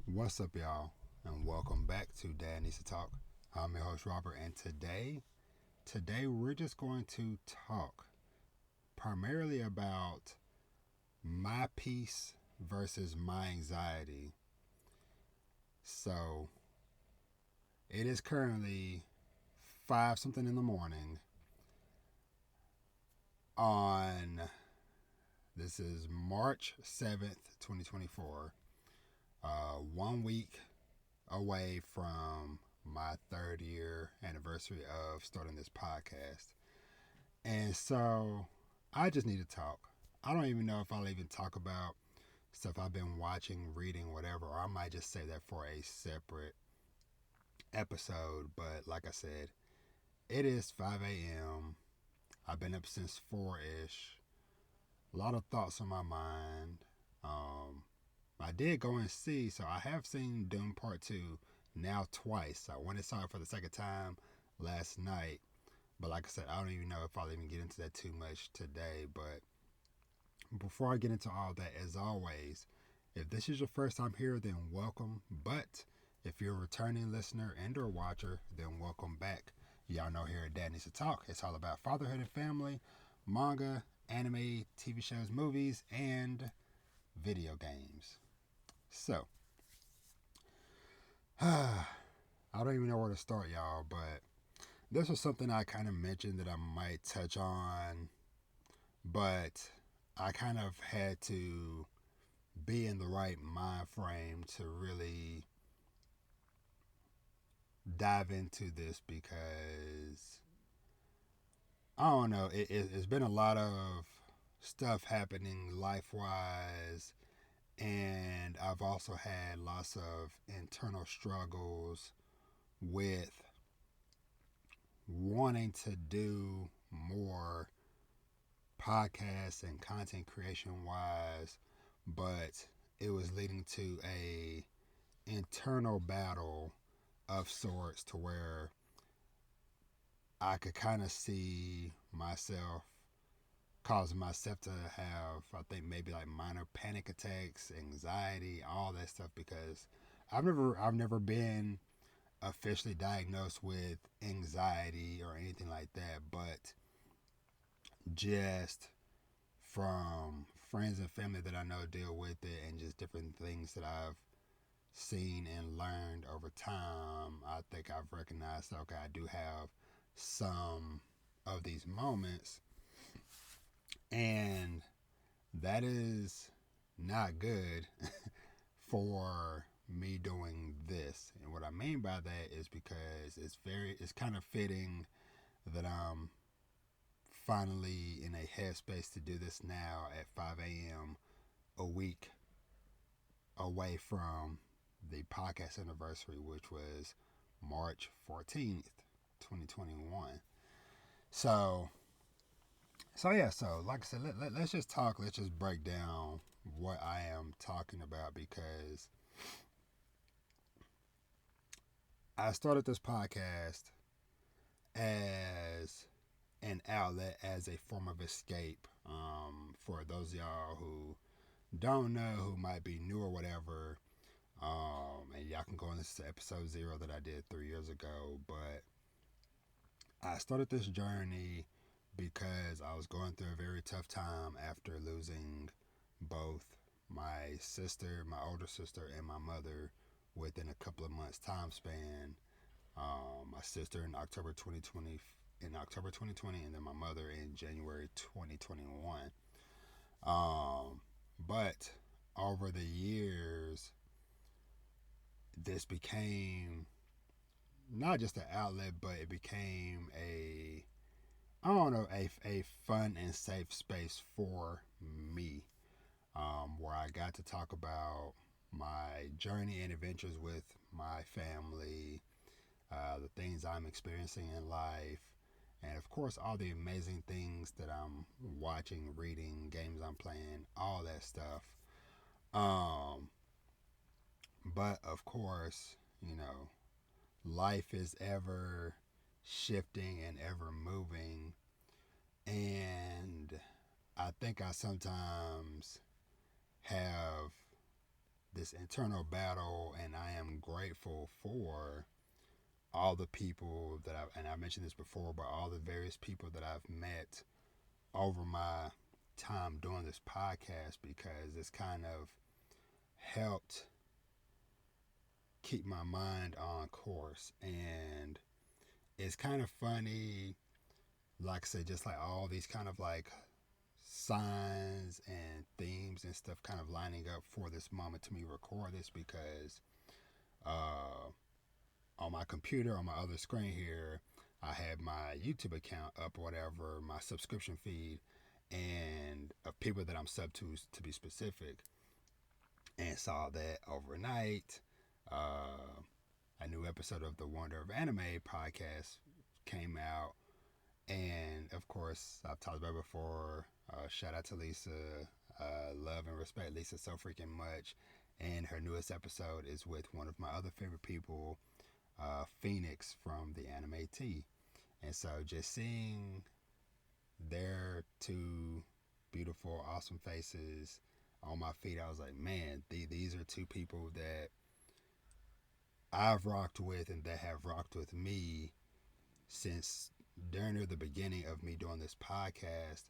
What's up, y'all, and welcome back to Dad Needs to Talk. I'm your host Robert, and today we're just going to talk primarily about my peace versus my anxiety. So it is currently five something in the morning on this is March 7th, 2024. 1 week away from my third year anniversary of starting this podcast. And so I just need to talk. I don't even know if I'll even talk about stuff I've been watching, reading, whatever, or I might just say that for a separate episode. But like I said, it is 5 a.m. I've been up since 4 ish. A lot of thoughts on my mind. Um, I did go and see, so I have seen Doom Part 2 now twice. I went and saw it for the second time last night. But like I said, I don't even know if I'll even get into that too much today. But before I get into all that, as always, if this is your first time here, then welcome. But if you're a returning listener and or watcher, then welcome back. Y'all know here at Dad Needs to Talk, it's all about fatherhood and family, manga, anime, TV shows, movies, and video games. So, I don't even know where to start, y'all, but this was something I kind of mentioned that I might touch on, but I kind of had to be in the right mind frame to really dive into this because I don't know. It's been a lot of stuff happening life wise, and I've also had lots of internal struggles with wanting to do more podcast and content creation wise, but it was leading to a internal battle of sorts to where I could kind of see myself causing myself to have, I think, maybe like minor panic attacks, anxiety, all that stuff, because I've never been officially diagnosed with anxiety or anything like that, but just from friends and family that I know deal with it and just different things that I've seen and learned over time, I think I've recognized, okay, I do have some of these moments, and that is not good for me doing this. And what I mean by that is because it's kind of fitting that I'm finally in a headspace to do this now at 5 a.m. a week away from the podcast anniversary, which was March 14th, 2021. So, so like I said, let's just talk. Let's just break down what I am talking about because I started this podcast as an outlet, as a form of escape. For those of y'all who don't know, who might be new or whatever, and y'all can go and listen to episode 0 that I did 3 years ago. But I started this journey because I was going through a very tough time after losing both my sister, my older sister, and my mother within a couple of months time span. My sister in October 2020, and then my mother in January 2021. But over the years, this became not just an outlet, but it became I don't know, a fun and safe space for me, where I got to talk about my journey and adventures with my family, the things I'm experiencing in life, and of course, all the amazing things that I'm watching, reading, games I'm playing, all that stuff. Um, but of course, life is ever shifting and ever moving, and I think I sometimes have this internal battle, and I am grateful for all the people that I mentioned this before, but all the various people that I've met over my time doing this podcast, because it's kind of helped keep my mind on course. And it's kind of funny, like I said, just like all these kind of like signs and themes and stuff kind of lining up for this moment to me record this, because on my computer, on my other screen here, I had my YouTube account up or whatever, my subscription feed, and of people that I'm sub to be specific, and saw that overnight, a new episode of the Wonder of Anime podcast came out. And of course, I've talked about it before. Shout out to Lisa. Love and respect Lisa so freaking much. And her newest episode is with one of my other favorite people, Phoenix from the Anime T. And so just seeing their two beautiful, awesome faces on my feed, I was like, man, these are two people that I've rocked with and that have rocked with me since during the beginning of me doing this podcast.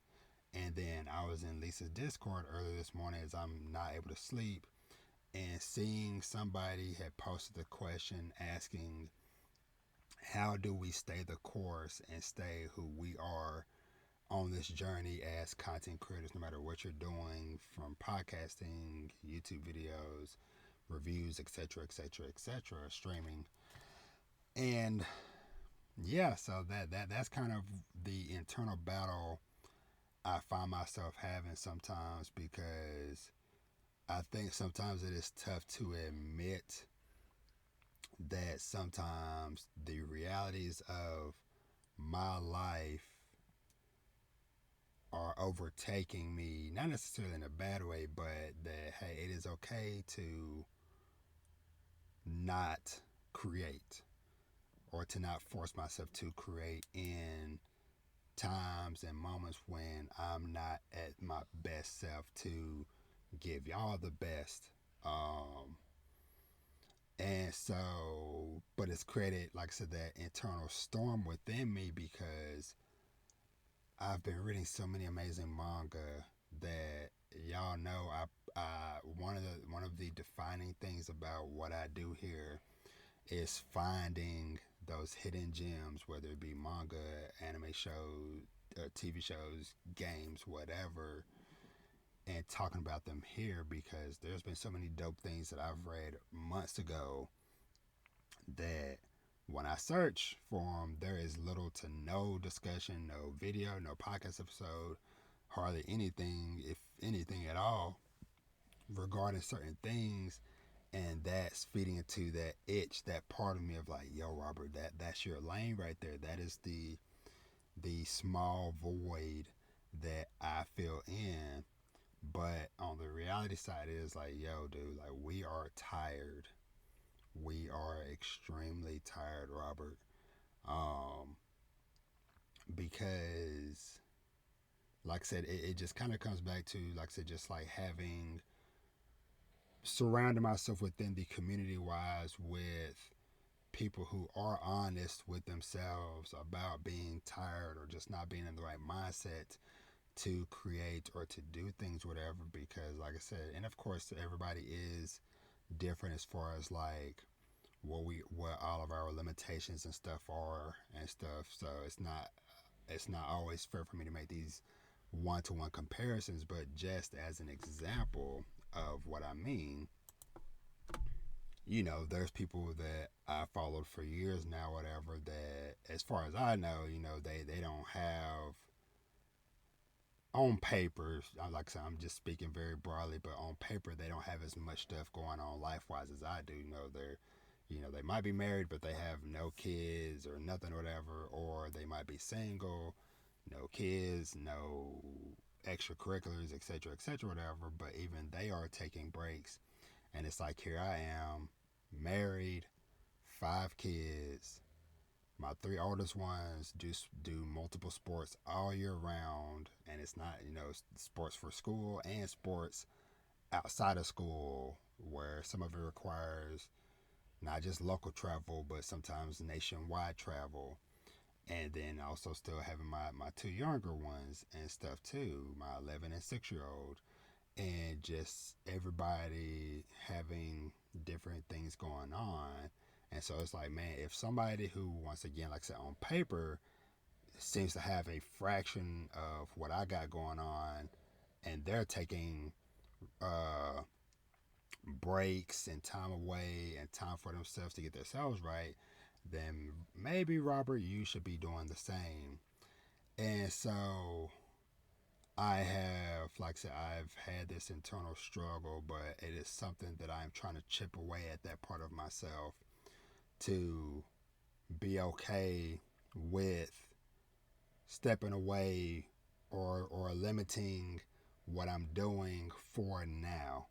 And then I was in Lisa's Discord earlier this morning as I'm not able to sleep, and seeing somebody had posted a question asking, how do we stay the course and stay who we are on this journey as content creators, no matter what you're doing, from podcasting, YouTube videos, reviews, etc., etc., etc., streaming. And yeah, so that's kind of the internal battle I find myself having sometimes, because I think sometimes it is tough to admit that sometimes the realities of my life are overtaking me, not necessarily in a bad way, but that, hey, it is okay to not create, or to not force myself to create in times and moments when I'm not at my best self, to give y'all the best. And so, but it's created, like I said, that internal storm within me, because I've been reading so many amazing manga that y'all know one of the defining things about what I do here is finding those hidden gems, whether it be manga, anime shows, TV shows, games, whatever, and talking about them here, because there's been so many dope things that I've read months ago that when I search for them, there is little to no discussion, no video, no podcast episode, hardly anything, if anything at all, regarding certain things. And that's feeding into that itch, that part of me of like, yo, Robert, that's your lane right there. That is the small void that I feel in. But on the reality side, it is like, yo, dude, like, we are tired. We are extremely tired, Robert. Because, like I said, it just kind of comes back to, like I said, just like surrounding myself within the community wise with people who are honest with themselves about being tired, or just not being in the right mindset to create or to do things, whatever. Because, like I said, and of course, everybody is different as far as like what all of our limitations and stuff are and stuff. So it's not always fair for me to make these one-to-one comparisons, but just as an example of what I mean, there's people that I followed for years now, whatever, that as far as I know, they don't have, on paper, like I said, I'm just speaking very broadly, but on paper, they don't have as much stuff going on life-wise as I do. They might be married, but they have no kids or nothing, or whatever, or they might be single, no kids, no extracurriculars, etc., etc., whatever, but even they are taking breaks. And it's like, here I am, married, 5 kids. My 3 oldest ones just do multiple sports all year round, and it's not, sports for school and sports outside of school, where some of it requires not just local travel, but sometimes nationwide travel. And then also still having my two younger ones and stuff too, my 11 and 6 year old. And just everybody having different things going on. And so it's like, man, if somebody who, once again, like I said, on paper, seems to have a fraction of what I got going on, and they're taking uh, breaks and time away and time for themselves to get themselves right, then maybe, Robert, you should be doing the same. And so I have, like I said, I've had this internal struggle, but it is something that I'm trying to chip away at, that part of myself, to be okay with stepping away or limiting what I'm doing for now,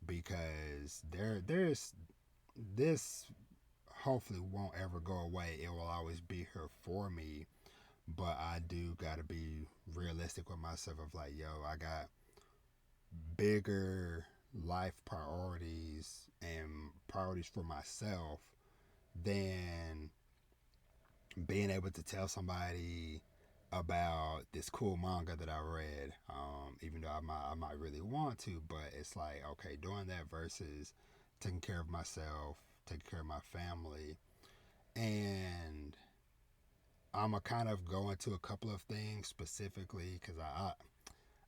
because there's this hopefully won't ever go away. It will always be here for me, but I do got to be realistic with myself of like, yo, I got bigger life priorities and priorities for myself than being able to tell somebody about this cool manga that I read, even though I might really want to, but it's like, okay, doing that versus taking care of myself, taking care of my family. And I'm going to kind of go into a couple of things specifically because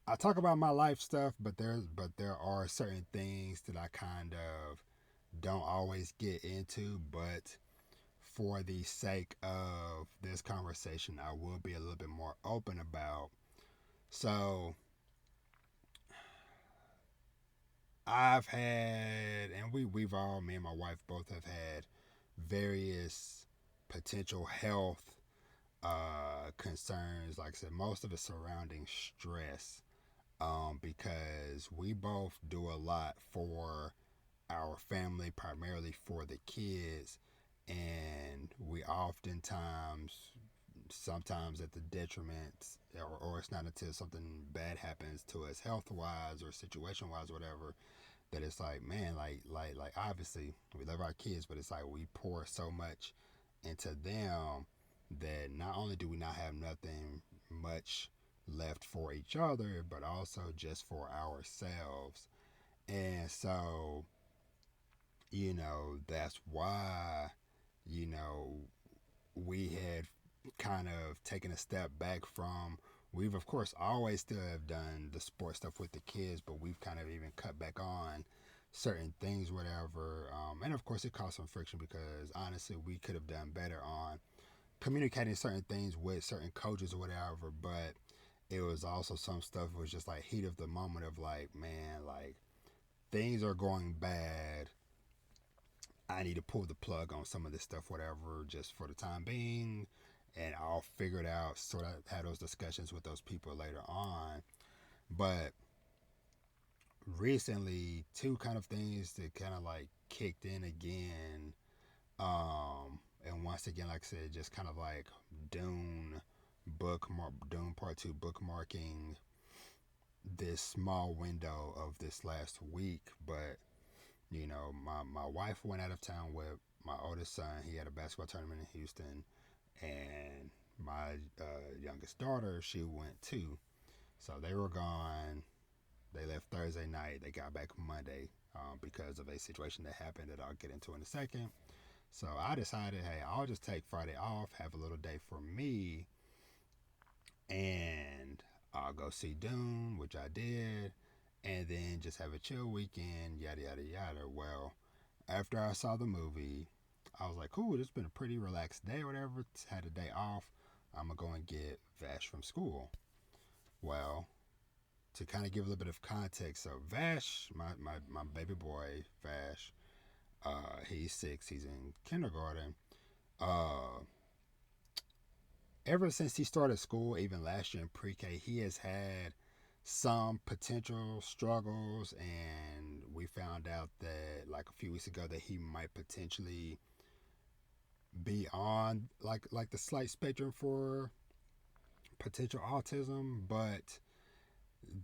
I talk about my life stuff, but there are certain things that I kind of don't always get into, but for the sake of this conversation, I will be a little bit more open about. So, I've had, and we've all, me and my wife both have had various potential health concerns. Like I said, most of it surrounding stress, because we both do a lot for our family, primarily for the kids, and we oftentimes, sometimes at the detriment, or it's not until something bad happens to us health wise or situation wise, whatever, that it's like, man, like obviously we love our kids, but it's like we pour so much into them that not only do we not have nothing much left for each other, but also just for ourselves. And so, that's why, you know, we had kind of taken a step back from, we've of course always still have done the sports stuff with the kids, but we've kind of even cut back on certain things, whatever. And of course it caused some friction because honestly we could have done better on communicating certain things with certain coaches or whatever, but it was also some stuff was just like heat of the moment of like, man, like things are going bad. I need to pull the plug on some of this stuff, whatever, just for the time being. And I'll figure it out, sort of have those discussions with those people later on. But recently, two kind of things that kind of like kicked in again. And once again, like I said, just kind of like Dune Part 2 bookmarking this small window of this last week. But my wife went out of town with my oldest son. He had a basketball tournament in Houston, and my youngest daughter, she went too. So they were gone. They left Thursday night. They got back Monday, because of a situation that happened that I'll get into in a second. So I decided, hey, I'll just take Friday off, have a little day for me, and I'll go see Dune, which I did, and then just have a chill weekend, yada, yada, yada. Well, after I saw the movie, I was like, cool, it's been a pretty relaxed day or whatever. Had a day off. I'm going to go and get Vash from school. Well, to kind of give a little bit of context, so Vash, my baby boy, Vash, he's 6, he's in kindergarten. Uh, Ever since he started school, even last year in pre-K, he has had some potential struggles, and we found out that like a few weeks ago that he might potentially be on like the slight spectrum for potential autism, but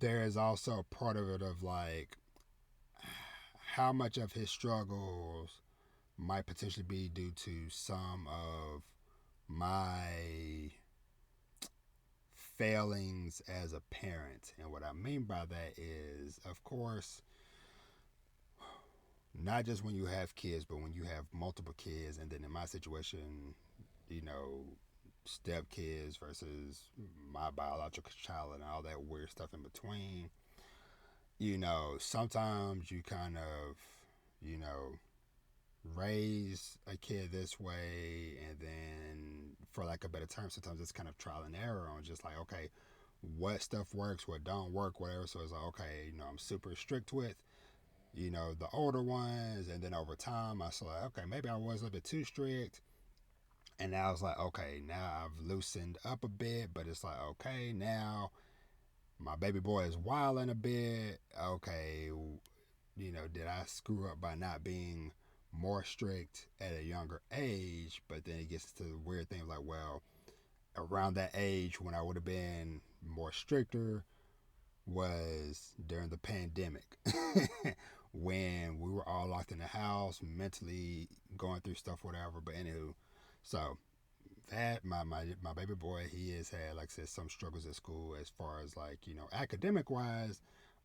there is also a part of it of like how much of his struggles might potentially be due to some of my failings as a parent. And what I mean by that is, of course, not just when you have kids, but when you have multiple kids. And then in my situation, you know, step kids versus my biological child and all that weird stuff in between. You know, sometimes you kind of, you know, raise a kid this way, and then, for lack of a better term, sometimes it's kind of trial and error on just like, okay, what stuff works, what don't work, whatever. So it's like, okay, you know, I'm super strict with, you know, the older ones, and then over time I saw like, okay, maybe I was a little bit too strict. And now it's like, okay, now I've loosened up a bit, but it's like, okay, now my baby boy is wilding a bit. Okay, you know, did I screw up by not being more strict at a younger age? But then it gets to the weird thing like, well, around that age when I would have been more stricter was during the pandemic when we were all locked in the house, mentally going through stuff, whatever. But anywho, so that my baby boy, he has had, like I said, some struggles at school as far as like, you know, academic wise.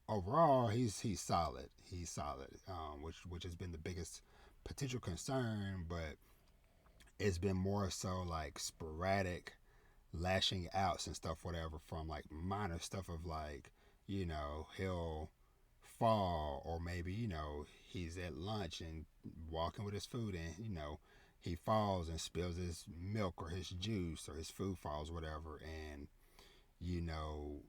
Overall, he's solid. He's solid, which has been the biggest potential concern, but it's been more so like sporadic lashing outs and stuff, whatever, from like minor stuff of like, you know, he'll fall, or maybe, you know, he's at lunch and walking with his food, and, you know, he falls and spills his milk or his juice, or his food falls, whatever, and, you know,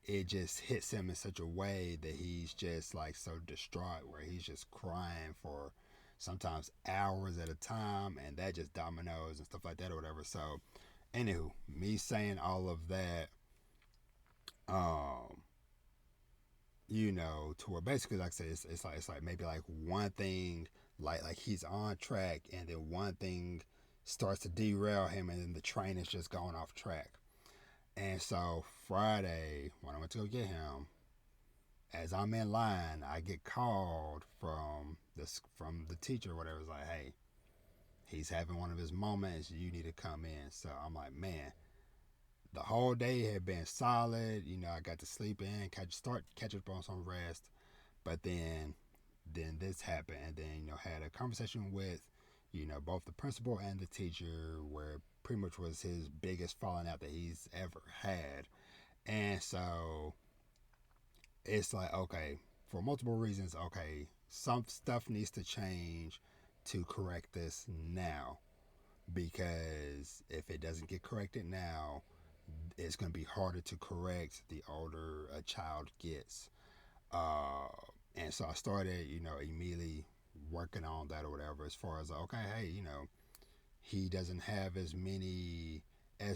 it just hits him in such a way that he's just like so distraught, where he's just crying for sometimes hours at a time, and that just dominoes and stuff like that or whatever. So anywho, me saying all of that, um you know, to where basically, like I said, it's like maybe like one thing, like he's on track, and then one thing starts to derail him, and then the train is just going off track. And so Friday, when I went to go get him, as I'm in line, I get called from the teacher, or whatever. It's like, hey, he's having one of his moments. You need to come in. So I'm like, man, the whole day had been solid. You know, I got to sleep in, catch up on some rest. But then this happened, and then, you know, had a conversation with, you know, both the principal and the teacher, where pretty much was his biggest falling out that he's ever had. And so it's like, okay, for multiple reasons, okay, some stuff needs to change to correct this now, because if it doesn't get corrected now, it's going to be harder to correct the older a child gets. Uh, and so I started, you know, immediately working on that or whatever, as far as, okay, hey, you know, he doesn't have as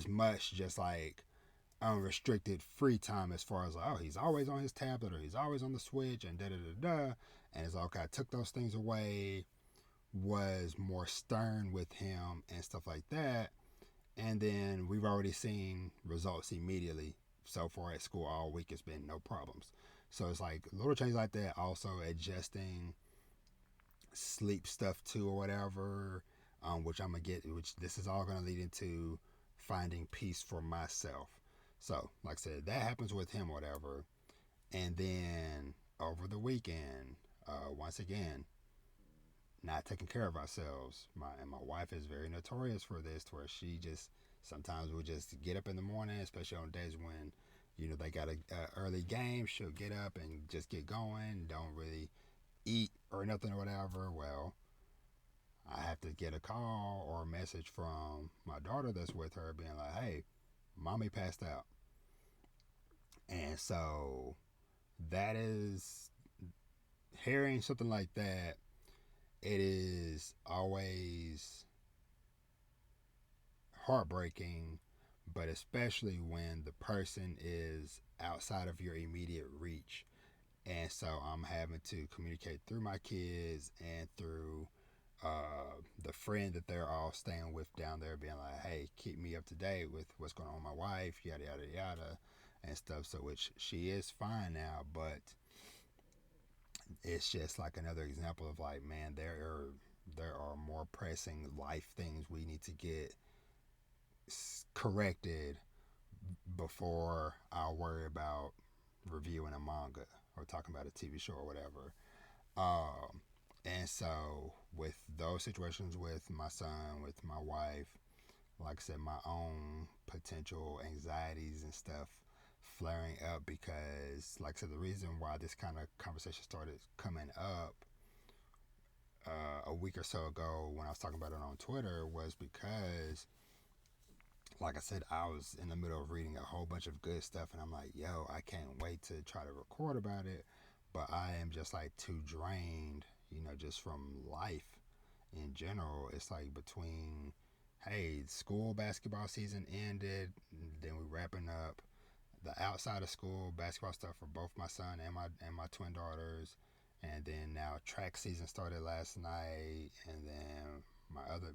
much just like unrestricted free time, as far as like, oh, he's always on his tablet, or he's always on the Switch, and da da da da. And it's like, okay, I took those things away, was more stern with him and stuff like that. And then we've already seen results immediately. So far at school all week, it's been no problems. So it's like little changes like that. Also adjusting sleep stuff too, or whatever, which I'm gonna get. Which this is all gonna lead into finding peace for myself. So, like I said, that happens with him, or whatever. And then over the weekend, once again, not taking care of ourselves. My wife is very notorious for this, to where she just sometimes will just get up in the morning, especially on days when, you know, they got a early game. She'll get up and just get going, don't really eat or nothing or whatever. Well, I have to get a call or a message from my daughter that's with her, being like, "Hey, mommy passed out." And so that is, hearing something like that, it is always heartbreaking, but especially when the person is outside of your immediate reach. And so I'm having to communicate through my kids and through the friend that they're all staying with down there, being like, hey, keep me up to date with what's going on with my wife, yada, yada, yada, and stuff. So, which she is fine now, but it's just like another example of like, man, there are more pressing life things we need to get corrected before I'll worry about reviewing a manga or talking about a TV show or whatever. And so with those situations with my son, with my wife, like I said, my own potential anxieties and stuff flaring up because, like I said, the reason why this kind of conversation started coming up a week or so ago when I was talking about it on Twitter was because, like I said, I was in the middle of reading a whole bunch of good stuff, and I'm like, yo, I can't wait to try to record about it, but I am just like too drained, just from life in general. It's like between, hey, school basketball season ended, then we wrapping up the outside of school basketball stuff for both my son and my twin daughters, and then now track season started last night, and then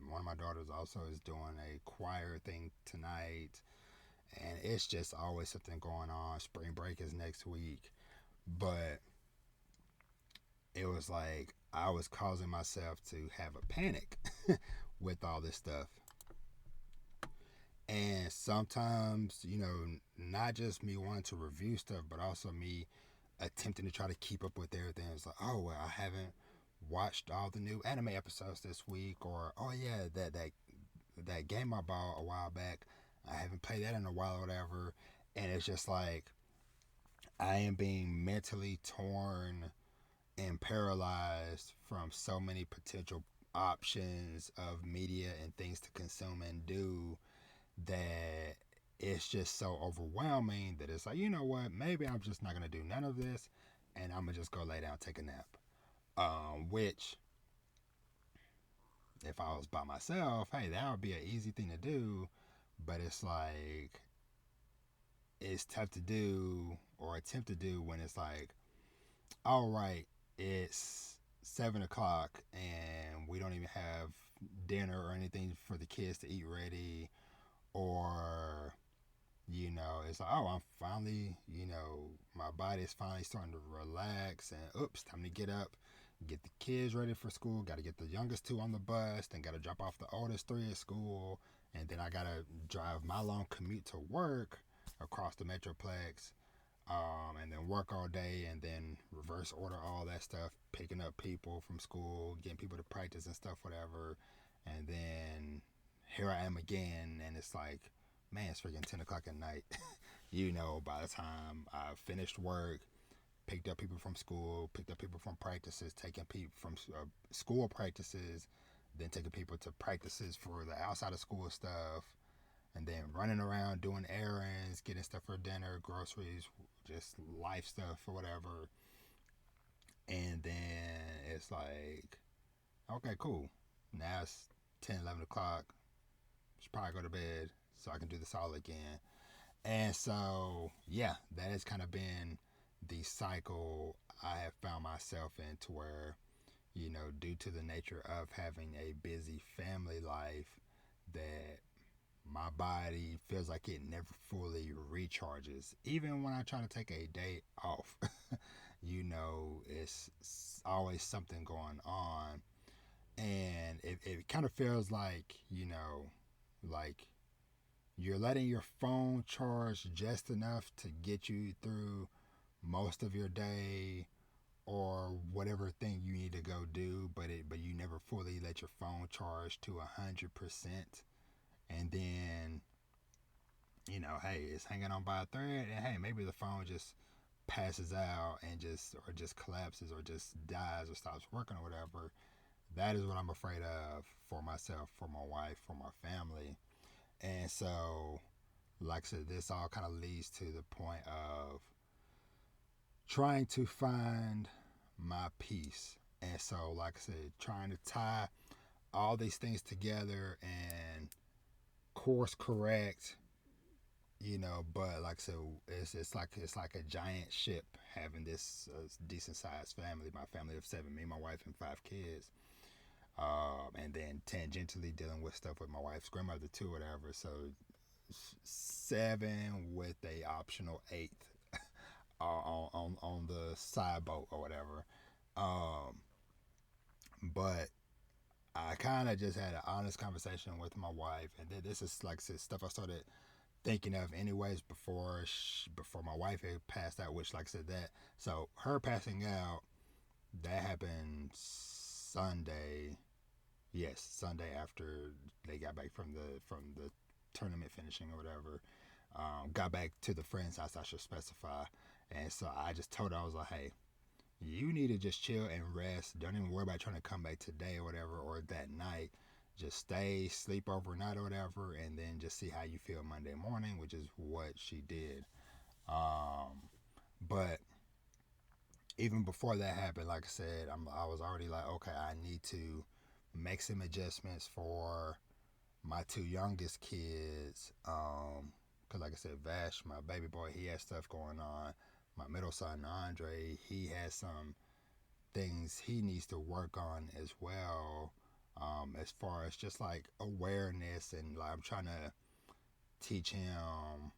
one of my daughters also is doing a choir thing tonight, and it's just always something going on. Spring break is next week, but it was like I was causing myself to have a panic with all this stuff. And sometimes, not just me wanting to review stuff, but also me attempting to try to keep up with everything. It's like, oh, well, I haven't watched all the new anime episodes this week, or oh yeah, that game I bought a while back, I haven't played that in a while or whatever. And it's just like I am being mentally torn and paralyzed from so many potential options of media and things to consume and do that it's just so overwhelming that it's like, you know what, maybe I'm just not going to do none of this and I'm going to just go lay down and take a nap. Which, if I was by myself, hey, that would be an easy thing to do, but it's like, it's tough to do or attempt to do when it's like, all right, it's 7 o'clock and we don't even have dinner or anything for the kids to eat ready, or it's like, oh, I'm finally, my body is finally starting to relax, and oops, time to get up, get the kids ready for school, got to get the youngest two on the bus, then got to drop off the oldest three at school, and then I got to drive my long commute to work across the Metroplex, and then work all day, and then reverse order all that stuff, picking up people from school, getting people to practice and stuff, whatever, and then here I am again, and it's like, man, it's freaking 10 o'clock at night. By the time I finished work, picked up people from school, picked up people from practices, taking people from school practices, then taking people to practices for the outside of school stuff, and then running around doing errands, getting stuff for dinner, groceries, just life stuff or whatever. And then it's like, okay, cool. Now it's 10, 11 o'clock. Should probably go to bed so I can do this all again. And so, yeah, that has kind of been the cycle I have found myself in, to where, due to the nature of having a busy family life, that my body feels like it never fully recharges. Even when I try to take a day off, it's always something going on. And it kind of feels like, like you're letting your phone charge just enough to get you through most of your day or whatever thing you need to go do, but you never fully let your phone charge to 100%. And then, hey, it's hanging on by a thread, and hey, maybe the phone just passes out and just collapses or just dies or stops working or whatever. That is what I'm afraid of for myself, for my wife, for my family. And so, like I said, this all kind of leads to the point of trying to find my peace. And so, like I said, trying to tie all these things together and course correct, but like I said, it's like a giant ship having this decent sized family. My family of 7, me, my wife, and 5 kids. And then tangentially dealing with stuff with my wife's grandmother too, whatever. So 7 with a optional 8th on the side boat or whatever. But I kind of just had an honest conversation with my wife, and this is like stuff I started thinking of anyways before my wife had passed out. Which, like I said, that so her passing out that happened Sunday. Yes, Sunday after they got back from the tournament finishing or whatever. Got back to the friend's house, I should specify, and so I just told her, I was like, hey, you need to just chill and rest. Don't even worry about trying to come back today or whatever or that night. Just stay, sleep overnight or whatever, and then just see how you feel Monday morning, which is what she did. But even before that happened, like I said, I was already like, okay, I need to make some adjustments for my two youngest kids. Cause like I said, Vash, my baby boy, he has stuff going on. My middle son, Andre, he has some things he needs to work on as well. As far as just like awareness, and like I'm trying to teach him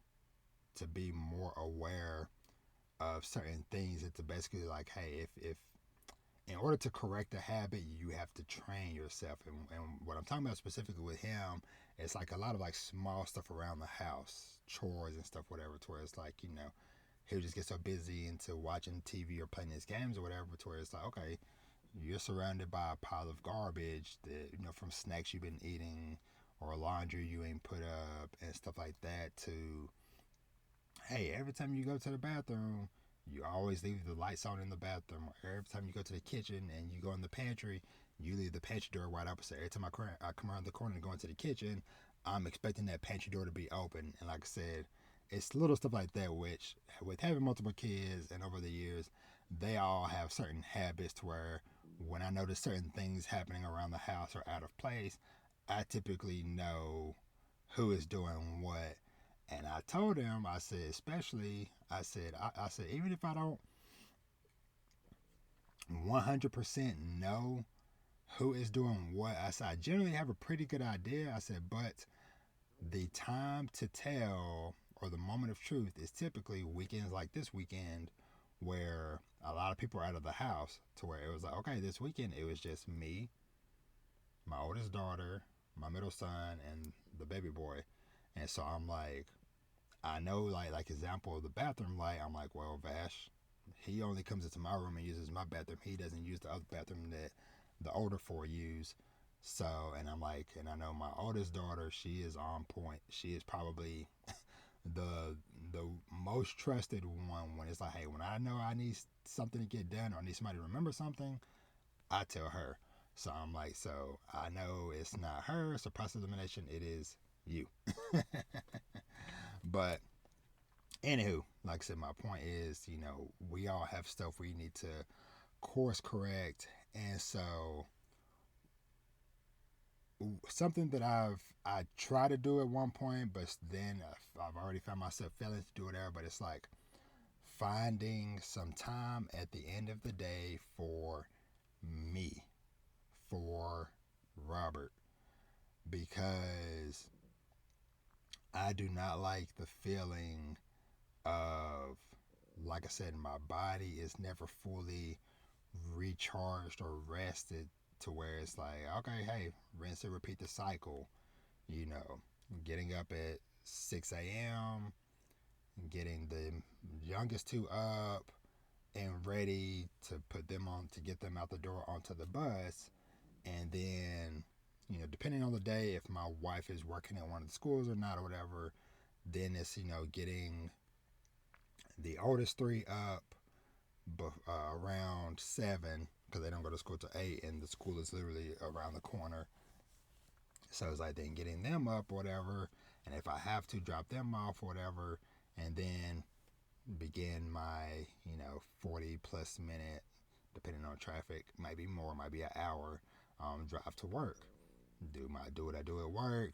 to be more aware of certain things. It's basically like, hey, if in order to correct a habit, you have to train yourself. And what I'm talking about specifically with him, it's like a lot of like small stuff around the house, chores and stuff, whatever, to where it's like, he'll just get so busy into watching TV or playing his games or whatever, to where it's like, okay, you're surrounded by a pile of garbage that, from snacks you've been eating or laundry you ain't put up and stuff like that, to, hey, every time you go to the bathroom, you always leave the lights on in the bathroom. Or every time you go to the kitchen and you go in the pantry, you leave the pantry door wide open. So every time I come around the corner and go into the kitchen, I'm expecting that pantry door to be open. And like I said, it's little stuff like that, which with having multiple kids and over the years, they all have certain habits to where when I notice certain things happening around the house or out of place, I typically know who is doing what. And I told him, I said, especially, I said, even if I don't 100% know who is doing what, I said, I generally have a pretty good idea. I said, but the time to tell or the moment of truth is typically weekends like this weekend, where a lot of people are out of the house, to where it was like, okay, this weekend it was just me, my oldest daughter, my middle son, and the baby boy. And so I'm like, I know, like example of the bathroom light. I'm like, well, Vash, he only comes into my room and uses my bathroom. He doesn't use the other bathroom that the older four use. So, and I'm like, and I know my oldest daughter, she is on point. She is probably the most trusted one when it's like, hey, when I know I need something to get done or I need somebody to remember something, I tell her. So I'm like, so I know it's not her. It's a process of elimination. It is you. But anywho, like I said, my point is, we all have stuff we need to course correct. And so something that I try to do at one point, but then I've already found myself failing to do it there. But it's like finding some time at the end of the day for me, for Robert, because I do not like the feeling of, like I said, my body is never fully recharged or rested, to where it's like, okay, hey, rinse and repeat the cycle. You know, getting up at 6 a.m., getting the youngest two up and ready to put them on, to get them out the door onto the bus. And then, depending on the day, if my wife is working at one of the schools or not or whatever, then it's, getting the oldest three up around 7, because they don't go to school till 8 and the school is literally around the corner. So it's like then getting them up or whatever, and if I have to drop them off or whatever, and then begin my 40 plus minute, depending on traffic, might be more, might be an hour, drive to work, do what I do at work,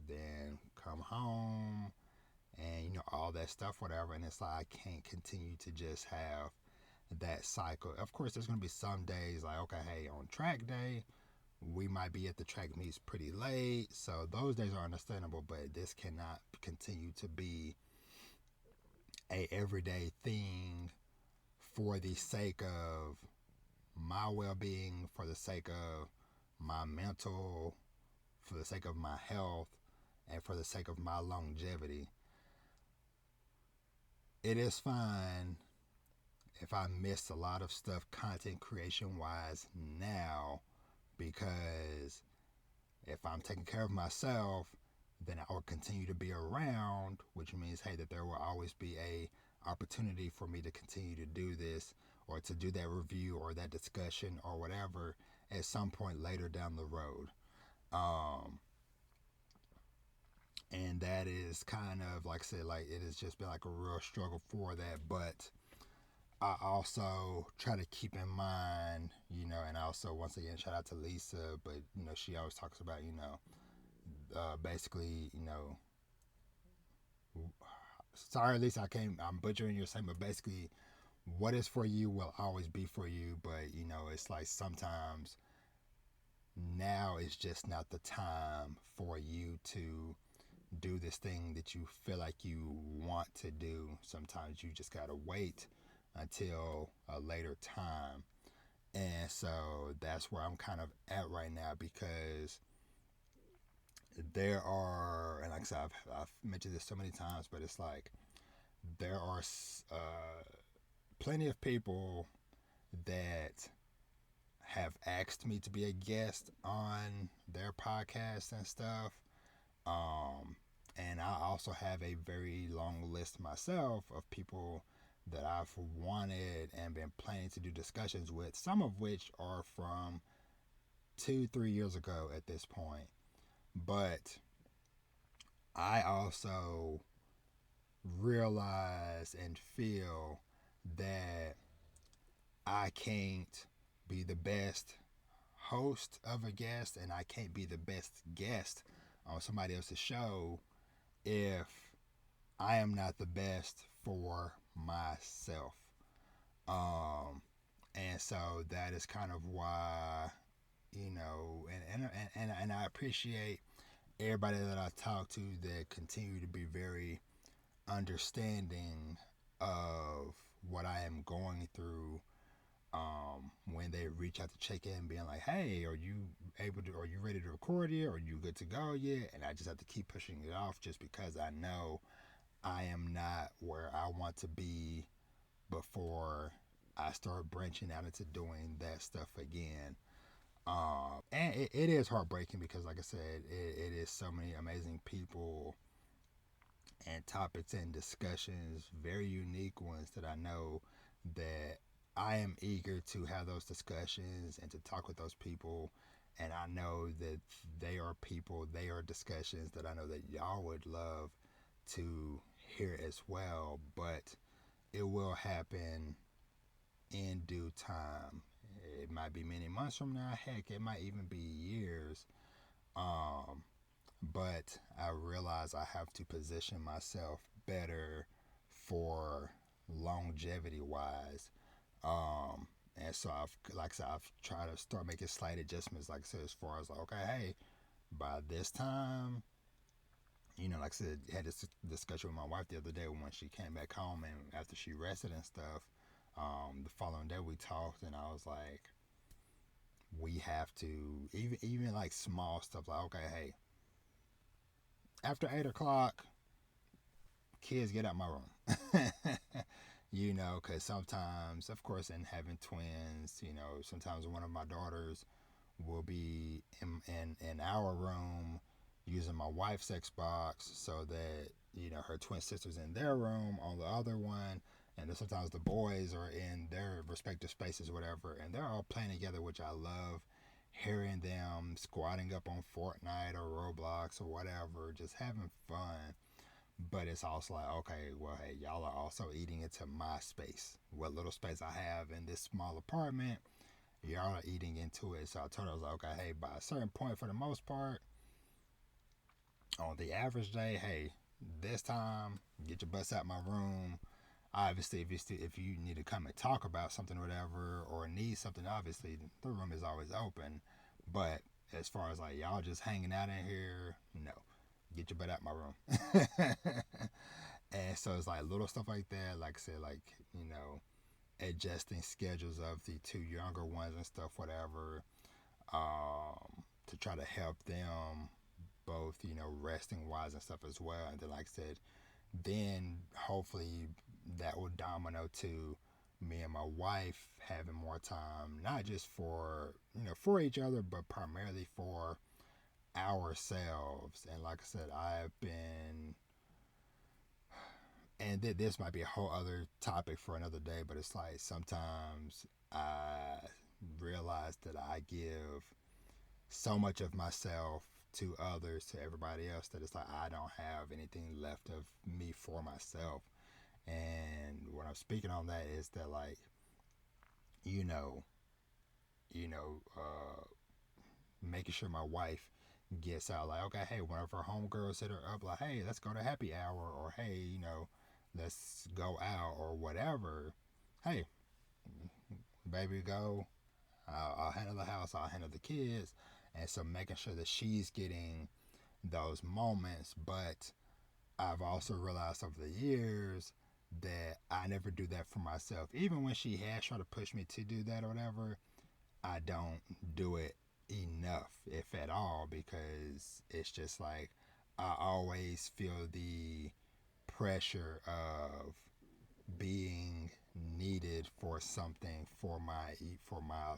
then come home, and all that stuff, whatever. And it's like I can't continue to just have that cycle. Of course, there's going to be some days like, okay, hey, on track day, we might be at the track meets pretty late, so those days are understandable. But this cannot continue to be a everyday thing for the sake of my well-being, for the sake of my mental, for the sake of my health, and for the sake of my longevity. It is fine if I missed a lot of stuff content creation wise now, because if I'm taking care of myself, then I will continue to be around, which means, hey, that there will always be a opportunity for me to continue to do this, or to do that review or that discussion or whatever at some point later down the road. Um, and that is kind of, like I said, like, it has just been like a real struggle for that. But I also try to keep in mind, and also, once again, shout out to Lisa, but she always talks about, basically, sorry, Lisa, I'm butchering your saying, but basically, what is for you will always be for you. But it's like sometimes now is just not the time for you to do this thing that you feel like you want to do. Sometimes you just gotta wait until a later time. And so that's where I'm kind of at right now, because there are, and like I said, I've mentioned this so many times, but it's like there are plenty of people that have asked me to be a guest on their podcast and stuff. And I also have a very long list myself of people that I've wanted and been planning to do discussions with, some of which are from 2-3 years ago at this point. But I also realize and feel that I can't be the best host of a guest, and I can't be the best guest on somebody else's show if I am not the best for myself. And so that is kind of why, and I appreciate everybody that I talk to that continue to be very understanding of what I am going through. When they reach out to check in, being like, "Hey, are you ready to record yet? Are you good to go yet?" And I just have to keep pushing it off, just because I know I am not where I want to be before I start branching out into doing that stuff again. And it is heartbreaking, because, like I said, it is so many amazing people and topics and discussions, very unique ones, that I know that I am eager to have those discussions and to talk with those people. And I know that they are discussions that I know that y'all would love to hear as well. But it will happen in due time. It might be many months from now. Heck, it might even be years. But I realize I have to position myself better for longevity wise. And so I've tried to start making slight adjustments, like I said, as far as like, okay, hey, by this time, like I said, I had this discussion with my wife the other day when she came back home, and after she rested and stuff, the following day we talked, and I was like, we have to, even like small stuff, like, okay, hey, after 8 o'clock, kids, get out my room. Because sometimes, of course, in having twins, sometimes one of my daughters will be in our room using my wife's Xbox, so that, her twin sister's in their room on the other one. And then sometimes the boys are in their respective spaces, whatever, and they're all playing together, which I love hearing them squatting up on Fortnite or Roblox or whatever, just having fun. But it's also like, okay, well, hey, y'all are also eating into my space. What little space I have in this small apartment, y'all are eating into it. So I told her, I was like, okay, hey, by a certain point, for the most part, on the average day, hey, this time, get your butts out my room. Obviously, if you need to come and talk about something or whatever, or need something, obviously, the room is always open. But as far as like y'all just hanging out in here, no. Get your butt out my room. And so it's like little stuff like that. Like I said, like, adjusting schedules of the two younger ones and stuff, whatever, to try to help them both, resting wise and stuff as well. And then, like I said, then hopefully that will domino to me and my wife having more time, not just for for each other, but primarily for ourselves. And like I said, I've been, and this might be a whole other topic for another day, but it's like sometimes I realize that I give so much of myself to others, to everybody else, that it's like I don't have anything left of me for myself. And what I'm speaking on that is that, like, you know, you know, uh, making sure my wife gets out, like, okay, hey, one of her homegirls hit her up, like, hey, let's go to happy hour, or hey, let's go out, or whatever. Hey, baby, go. I'll handle the house, I'll handle the kids. And so making sure that she's getting those moments. But I've also realized over the years that I never do that for myself. Even when she has tried to push me to do that or whatever, I don't do it enough, if at all, because it's just like I always feel the pressure of being needed for something for my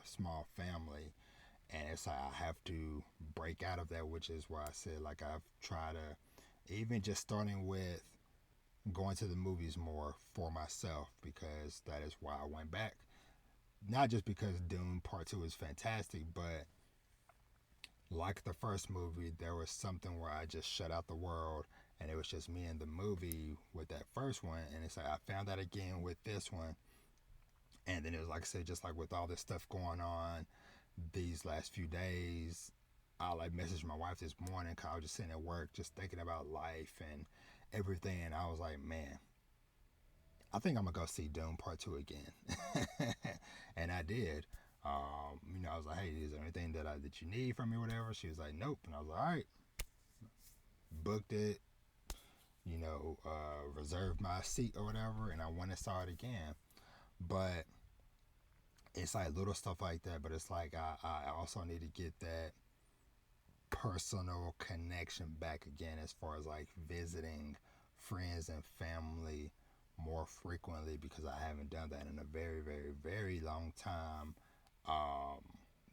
small family. And it's like I have to break out of that, which is why I said, like, I've tried to, even just starting with going to the movies more for myself, because that is why I went back. Not just because Dune Part 2 is fantastic, but like the first movie, there was something where I just shut out the world and it was just me and the movie with that first one. And it's like I found that again with this one. And then it was, like I said, just like with all this stuff going on these last few days, I like messaged my wife this morning because I was just sitting at work just thinking about life and everything. And I was like, man, I think I'm gonna go see Dune Part 2 again. And I did. I was like, hey, is there anything that you need from me or whatever? She was like, nope. And I was like, all right, booked it, reserved my seat or whatever, and I went and saw it again. But it's like little stuff like that, but it's like I also need to get that personal connection back again, as far as like visiting friends and family more frequently, because I haven't done that in a very, very, very long time. Um,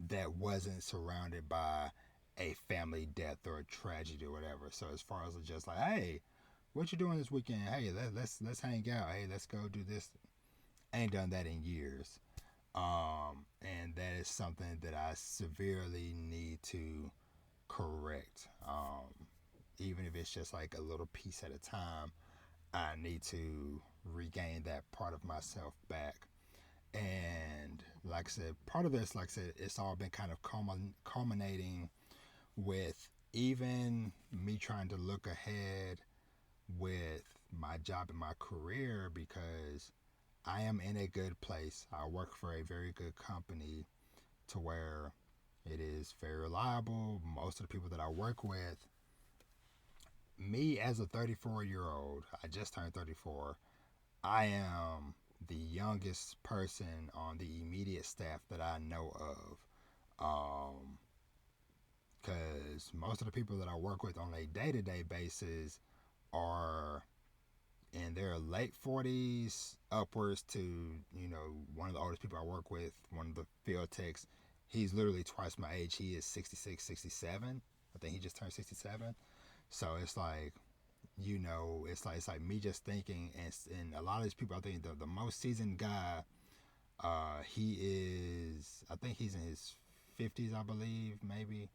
that wasn't surrounded by a family death or a tragedy or whatever. So as far as just like, hey, what you doing this weekend? Hey, let's hang out. Hey, let's go do this. I ain't done that in years. And that is something that I severely need to correct. Even if it's just like a little piece at a time, I need to regain that part of myself back. And like I said, part of this, like I said, it's all been kind of culminating with even me trying to look ahead with my job and my career, because I am in a good place. I work for a very good company to where it is very reliable. Most of the people that I work with, me as a 34-year-old, I just turned 34, I am the youngest person on the immediate staff that I know of. Because most of the people that I work with on a day-to-day basis are in their late 40s upwards to, one of the oldest people I work with, one of the field techs, he's literally twice my age. He is 66, 67. I think he just turned 67. So it's like, it's like me just thinking, and a lot of these people, I think the most seasoned guy, he is, I think he's in his 50s, I believe, maybe.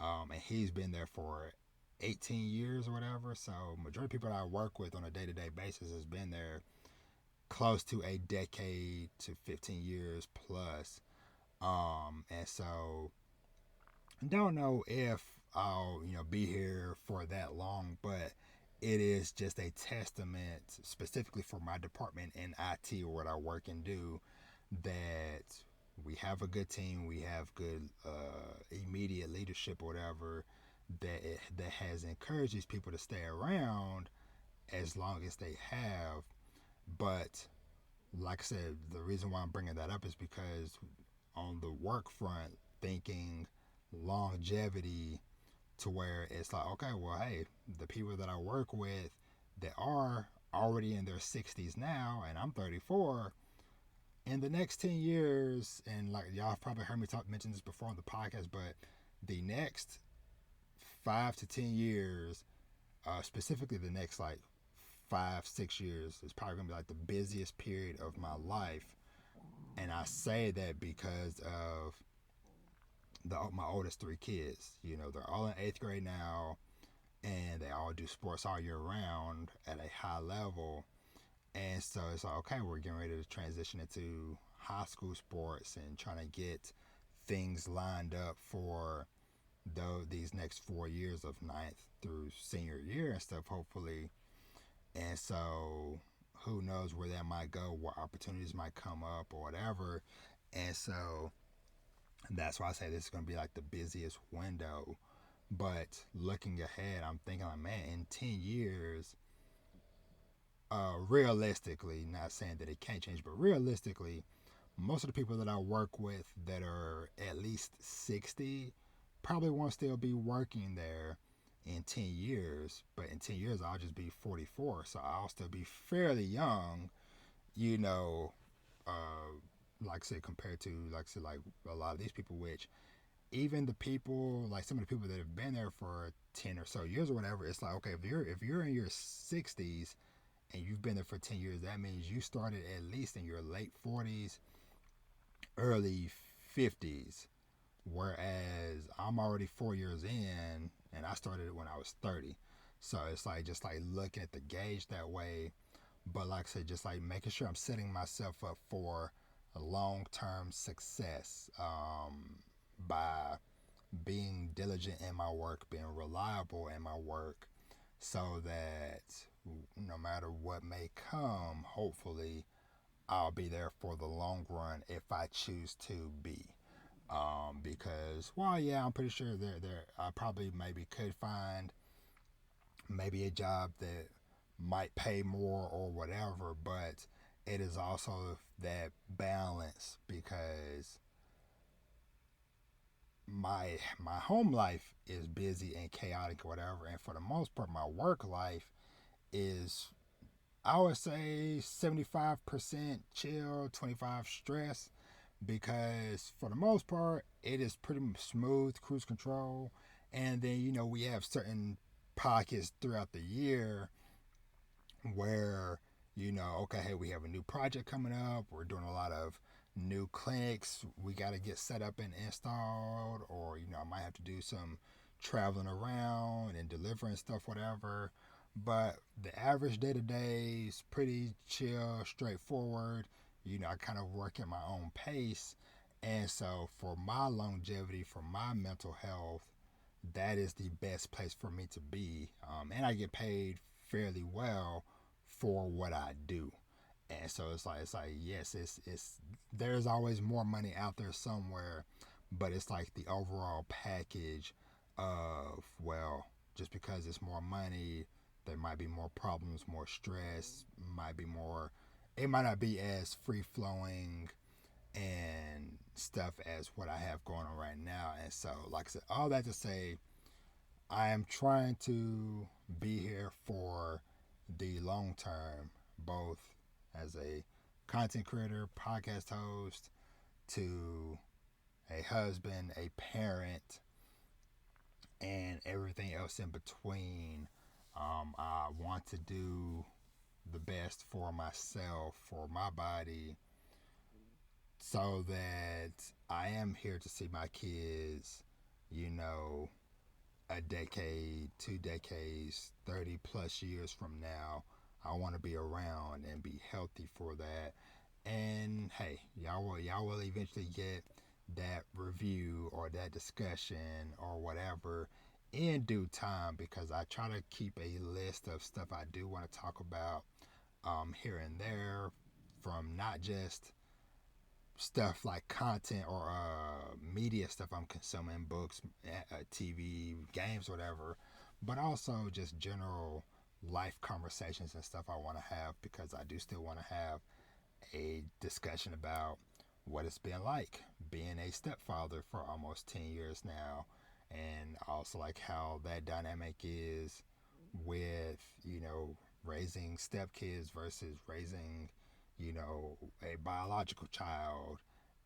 And he's been there for 18 years or whatever. So majority of people that I work with on a day-to-day basis has been there close to a decade to 15 years plus. And so don't know if I'll, be here for that long, but it is just a testament, specifically for my department in IT, or what I work and do, that we have a good team, we have good immediate leadership or whatever, that has encouraged these people to stay around as long as they have. But like I said, the reason why I'm bringing that up is because on the work front, thinking longevity to where it's like, okay, well, hey, the people that I work with that are already in their 60s now, and I'm 34, in the next 10 years, and like y'all have probably heard me mention this before on the podcast, but the next 5 to 10 years, specifically the next like 5, 6 years, is probably gonna be like the busiest period of my life. And I say that because of my oldest three kids. You know, they're all in eighth grade now, and they all do sports all year round at a high level. And so it's like, okay, we're getting ready to transition into high school sports and trying to get things lined up for these next 4 years of ninth through senior year and stuff, hopefully. And so who knows where that might go, what opportunities might come up or whatever. And so that's why I say this is going to be like the busiest window. But looking ahead, I'm thinking like, man, in 10 years, realistically, not saying that it can't change, but realistically, most of the people that I work with that are at least 60 probably won't still be working there in 10 years. But in 10 years, I'll just be 44. So I'll still be fairly young, you know, like I said, compared to, like I said, like a lot of these people, which even the people, like some of the people that have been there for 10 or so years or whatever, it's like, okay, if you're in your 60s and you've been there for 10 years, that means you started at least in your late 40s, early 50s. Whereas I'm already 4 years in and I started when I was 30. So it's like just like looking at the gauge that way. But like I said, just like making sure I'm setting myself up for a long term success by being diligent in my work, being reliable in my work, so that no matter what may come, hopefully I'll be there for the long run if I choose to be. Because well, yeah, I'm pretty sure there I probably maybe could find maybe a job that might pay more or whatever, but it is also that balance because my home life is busy and chaotic or whatever, and for the most part my work life is, I would say, 75% chill, 25 stress, because for the most part it is pretty smooth cruise control. And then we have certain pockets throughout the year where okay, hey, we have a new project coming up, we're doing a lot of new clinics we got to get set up and installed, or I might have to do some traveling around and delivering stuff, whatever. But the average day to day is pretty chill, straightforward. I kind of work at my own pace. And so for my longevity, for my mental health, that is the best place for me to be. And I get paid fairly well for what I do. And so it's like yes, it's there's always more money out there somewhere, but it's like the overall package of, well, just because it's more money, there might be more problems, more stress, might be more, it might not be as free flowing and stuff as what I have going on right now. And so, like I said, all that to say, I am trying to be here for the long term, both as a content creator, podcast host, to a husband, a parent, and everything else in between. I want to do the best for myself, for my body, so that I am here to see my kids, you know, a decade, 2 decades, 30 plus years from now. I want to be around and be healthy for that. And hey, y'all will eventually get that review or that discussion or whatever in due time, because I try to keep a list of stuff I do want to talk about here and there, from not just stuff like content or media stuff I'm consuming, books, TV, games, whatever, but also just general life conversations and stuff I want to have, because I do still want to have a discussion about what it's been like being a stepfather for almost 10 years now, and also like how that dynamic is with, raising stepkids versus raising, a biological child,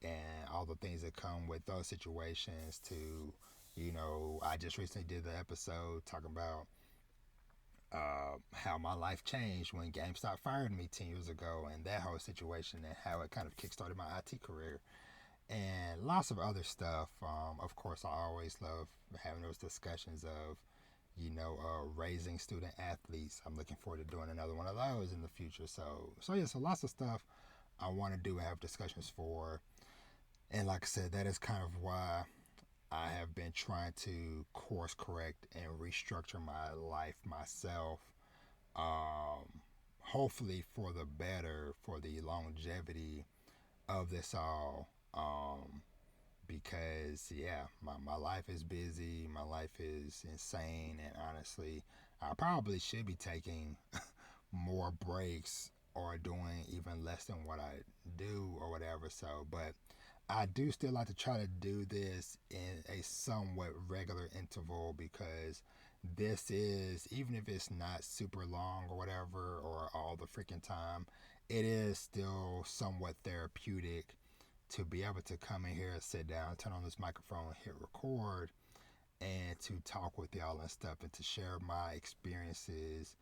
and all the things that come with those situations. I just recently did the episode talking about how my life changed when GameStop fired me 10 years ago, and that whole situation, and how it kind of kickstarted my IT career, and lots of other stuff. Of course, I always love having those discussions of, raising student athletes. I'm looking forward to doing another one of those in the future. So lots of stuff I want to do and have discussions for. And like I said, that is kind of why I have been trying to course correct and restructure my life myself. Um, Hopefully for the better, for the longevity of this all. Because my life is busy, my life is insane, and honestly, I probably should be taking more breaks or doing even less than what I do or whatever. So, but I do still like to try to do this in a somewhat regular interval, because this is, even if it's not super long or whatever, or all the freaking time, it is still somewhat therapeutic to be able to come in here, sit down, turn on this microphone, hit record, and to talk with y'all and stuff, and to share my experiences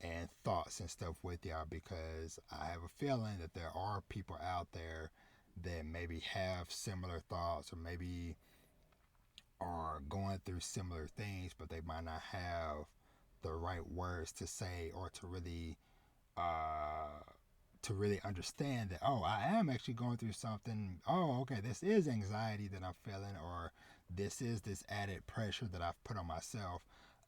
and thoughts and stuff with y'all, because I have a feeling that there are people out there that maybe have similar thoughts, or maybe are going through similar things, but they might not have the right words to say, or uh, to really understand that, oh, I am actually going through something. Oh, okay, this is anxiety that I'm feeling, or this is this added pressure that I've put on myself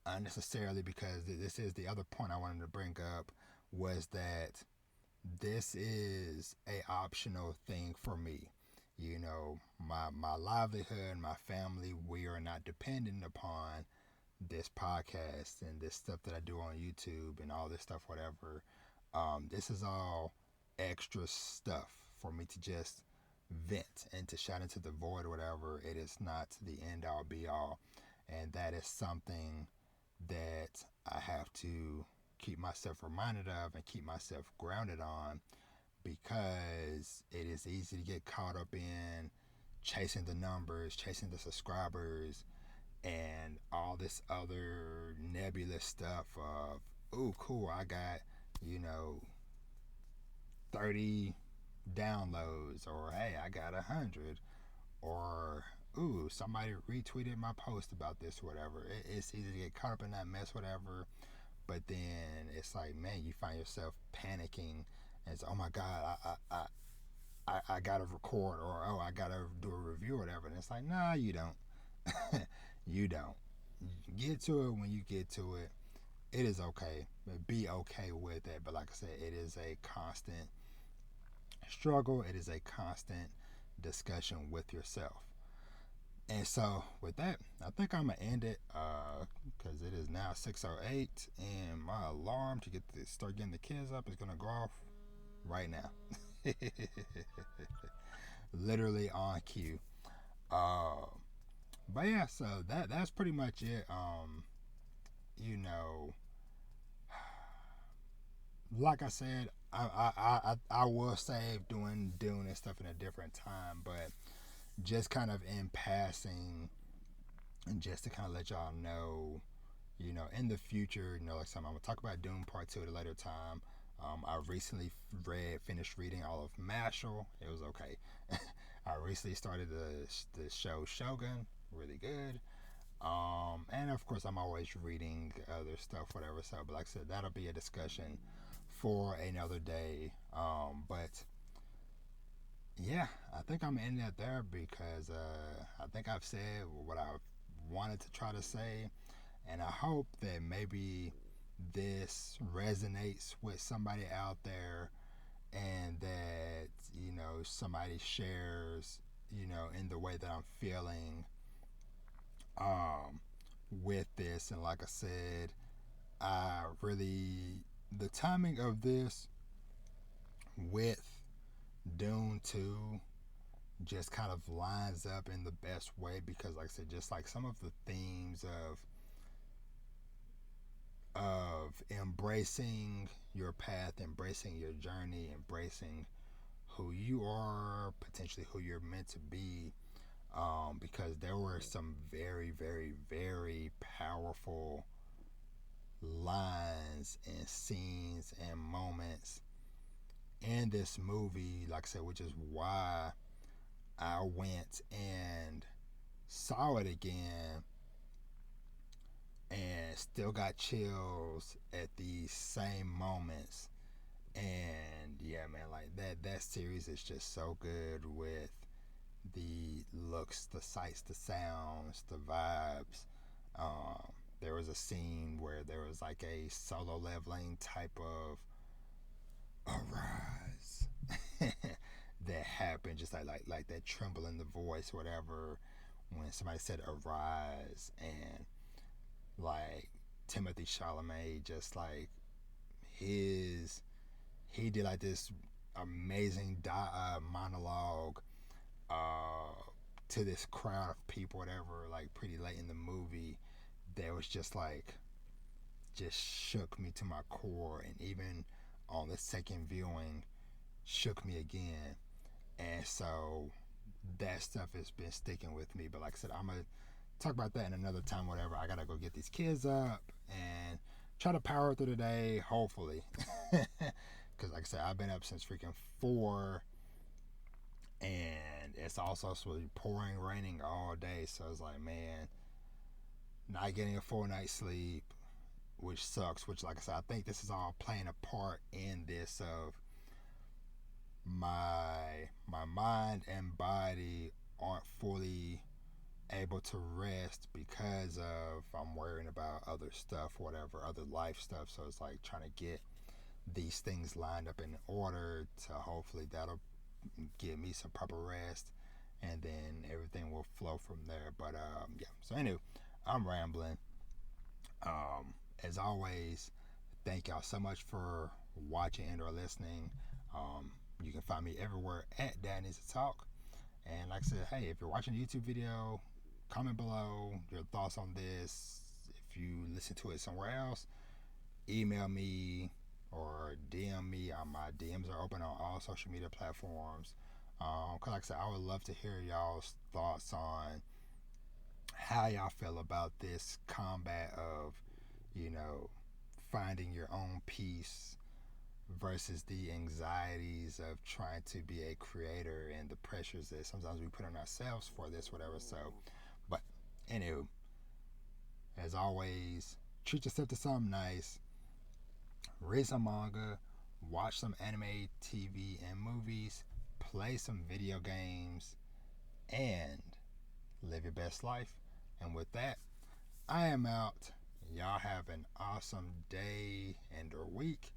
unnecessarily. Because this is the other point I wanted to bring up, was that this is a optional thing for me. My livelihood, my family, we are not dependent upon this podcast and this stuff that I do on YouTube and all this stuff, whatever. This is all extra stuff for me to just vent and to shout into the void or whatever. It is not the end all be all. And that is something that I have to keep myself reminded of and keep myself grounded on, because it is easy to get caught up in chasing the numbers, chasing the subscribers, and all this other nebulous stuff of, ooh, cool, I got, you know, 30 downloads, or hey, I got 100, or ooh, somebody retweeted my post about this, whatever. It's easy to get caught up in that mess, whatever. But then it's like, man, you find yourself panicking, and it's, oh my God, I gotta record, or oh, I gotta do a review or whatever. And it's like, nah, you don't. You don't. Get to it when you get to it. It is okay. Be okay with it. But like I said, it is a constant struggle. It is a constant discussion with yourself. And so with that, I think I'm gonna end it, because it is now 6:08, and my alarm to start getting the kids up is gonna go off right now. Literally on cue. Uh, but yeah, so that's pretty much it. You know, like I said, I will save doing this stuff in a different time, but just kind of in passing, and just to kind of let y'all know, in the future, like I said, I'm gonna talk about Doom Part 2 at a later time. I recently finished reading all of Mashal. It was okay. I recently started the show Shogun. Really good. And of course, I'm always reading other stuff, whatever. So, but like I said, that'll be a discussion for another day. But yeah, I think I'm ending it there, because I think I've said what I wanted to try to say, and I hope that maybe this resonates with somebody out there, and that somebody shares in the way that I'm feeling with this. And like I said, I really, the timing of this with Dune 2 just kind of lines up in the best way because, like I said, just like some of the themes of embracing your path, embracing your journey, embracing who you are, potentially who you're meant to be. Because there were some very, very, very powerful lines and scenes and moments in this movie, like I said, which is why I went and saw it again and still got chills at these same moments. And yeah, man, like that series is just so good with the looks, the sights, the sounds, the vibes. There was a scene where there was like a solo leveling type of arise that happened, just like that tremble in the voice, whatever, when somebody said arise, and like Timothy Chalamet, just like his he did like this amazing monologue uh, to this crowd of people, whatever, like pretty late in the movie, that was just shook me to my core, and even on the second viewing, shook me again. And so that stuff has been sticking with me. But like I said, I'm gonna talk about that in another time, whatever. I gotta go get these kids up and try to power through the day, hopefully. Because like I said, I've been up since freaking 4, and it's also supposed to be pouring, raining all day. So it's like, man, not getting a full night's sleep, which sucks. Which, like I said, I think this is all playing a part in this of my mind and body aren't fully able to rest because of I'm worrying about other stuff, whatever, other life stuff. So it's like trying to get these things lined up in order to hopefully that'll give me some proper rest, and then everything will flow from there. But yeah. So anyway, I'm rambling. Um, as always, thank y'all so much for watching and or listening. You can find me everywhere at Dad Needs to Talk. And like I said, hey, if you're watching a YouTube video, comment below your thoughts on this. If you listen to it somewhere else, email me or DM me. My DMs are open on all social media platforms. Cause like I said, I would love to hear y'all's thoughts on how y'all feel about this combat of, you know, finding your own peace versus the anxieties of trying to be a creator and the pressures that sometimes we put on ourselves for this, whatever. So, but anywho, as always, treat yourself to something nice, read some manga, watch some anime, TV, and movies, play some video games, and live your best life. And with that, I am out. Y'all have an awesome day and or week.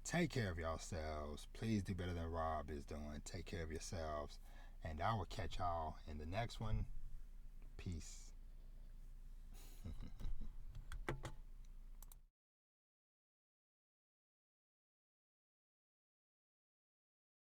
Take care of yourselves. Please do better than Rob is doing. Take care of yourselves. And I will catch y'all in the next one. Peace.